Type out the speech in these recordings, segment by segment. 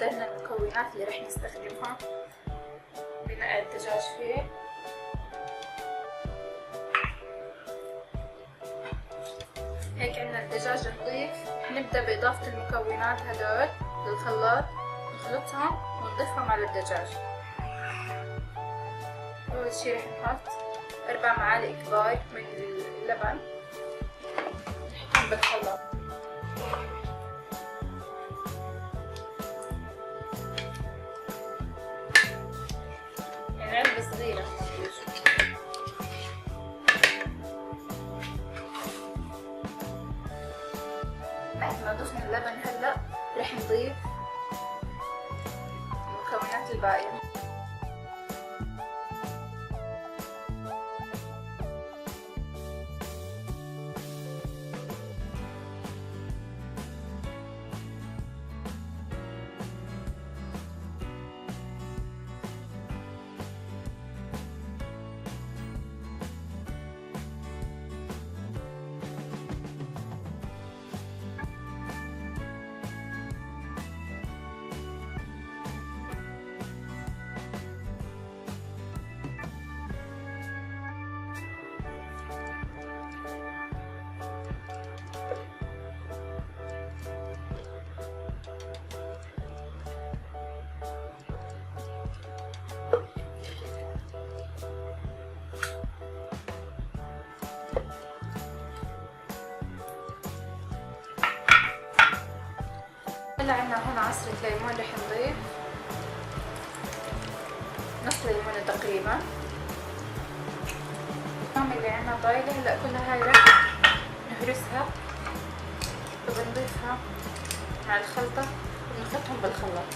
حضرنا المكونات اللي رح نستخدمها بنقع الدجاج فيه. هيك عندنا الدجاج نضيف. نبدأ بإضافة المكونات هدول للخلاط، نخلطهم ونضيفهم على الدجاج. أول شي رح نحط 4 معالق كبار من اللبن، نحطهم بالخلاط. يعني علبة صغيرة. بعد ما ضفنا اللبن هلا رح نضيف المكونات الباقية. هلا عنا هون عصرة ليمون، رح نضيف نص ليمونة تقريبا. الطعم اللي عنا طايلة هلا كلها هاي رح نهرسها وبنضيفها مع الخلطة وبنحطهم بالخلاط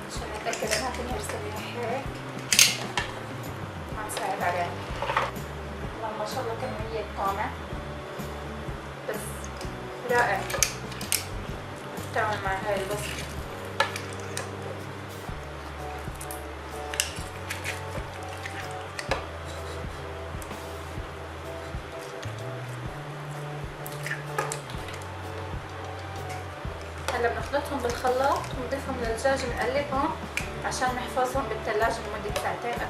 عشان نتأكد انها تنهرس منيح. هيك هنساعد عليها. والله ما شاء الله كمية طعمة بس رائع. تعامل مع هاي الوصفة. هلا بنخلطهم بالخلاط ونضيفهم للدجاج ونقلبهم عشان نحفظهم بالثلاجة لمدة ساعتين.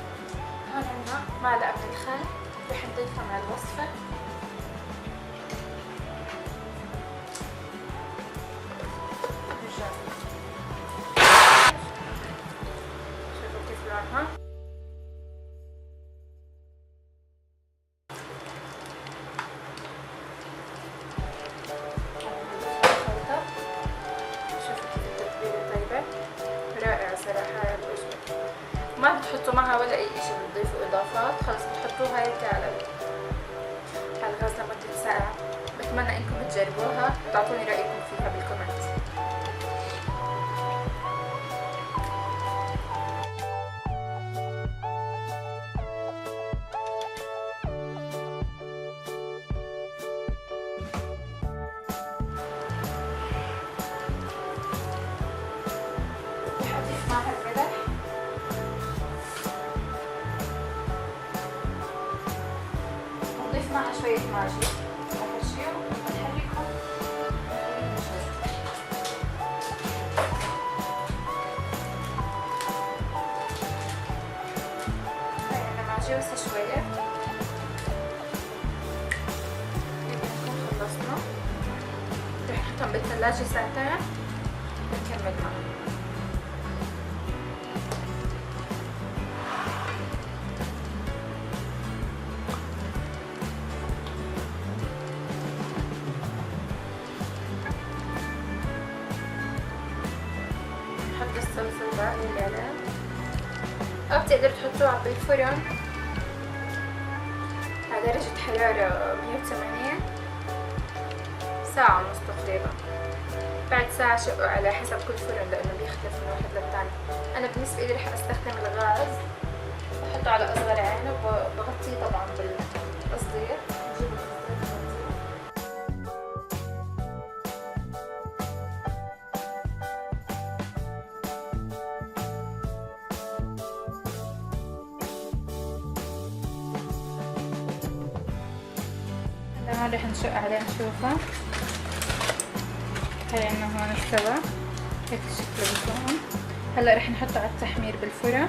هون عندنا معلقة من الخل رح نضيفها مع الوصفة. شوفوا كيف لونها. ما بتحطوا معها ولا اي اشي، بتضيفوا اضافات خلص بتحطوها هيك على الغاز لمدة ساعة. بتمنى انكم تجربوها وتعطوني رأيكم فيها بالكومنت. رح اضيف معها الملح معها شوية ماجي آخر شي ونحركهم. هاي عنا ماجي بس شوية. هيك نكون خلصنا. رح نحطهم بالثلاجة ساعتين ونكمل معهم. نحط الصلصة الباقية اللي عليها، أو بتقدروا تحطوها بالفرن على درجة حرارة 180 ساعة ونص تقريبا. بعد ساعة شقوا على حسب كل فرن لأنه بيختلف من واحد للتاني. أنا بالنسبة لي رح أستخدم الغاز، بحطه على أصغر عين وبغطيه طبعا بالقصدير. هون رح نشق عليه نشوفه. هاي عنا هون استوى، هيك شكله بيكون. هلا رح نحطه على التحمير بالفرن.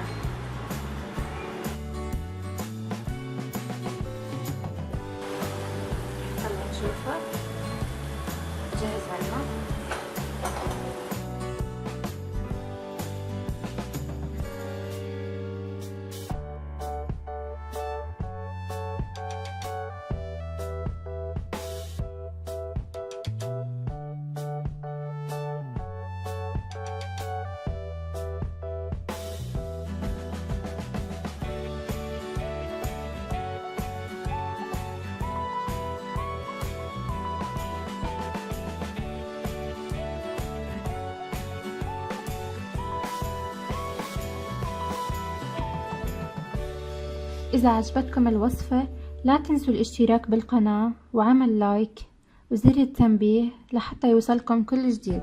هلا نشوفه جاهز عنا. إذا عجبتكم الوصفة لا تنسوا الاشتراك بالقناة وعمل لايك وزر التنبيه لحتى يوصلكم كل جديد.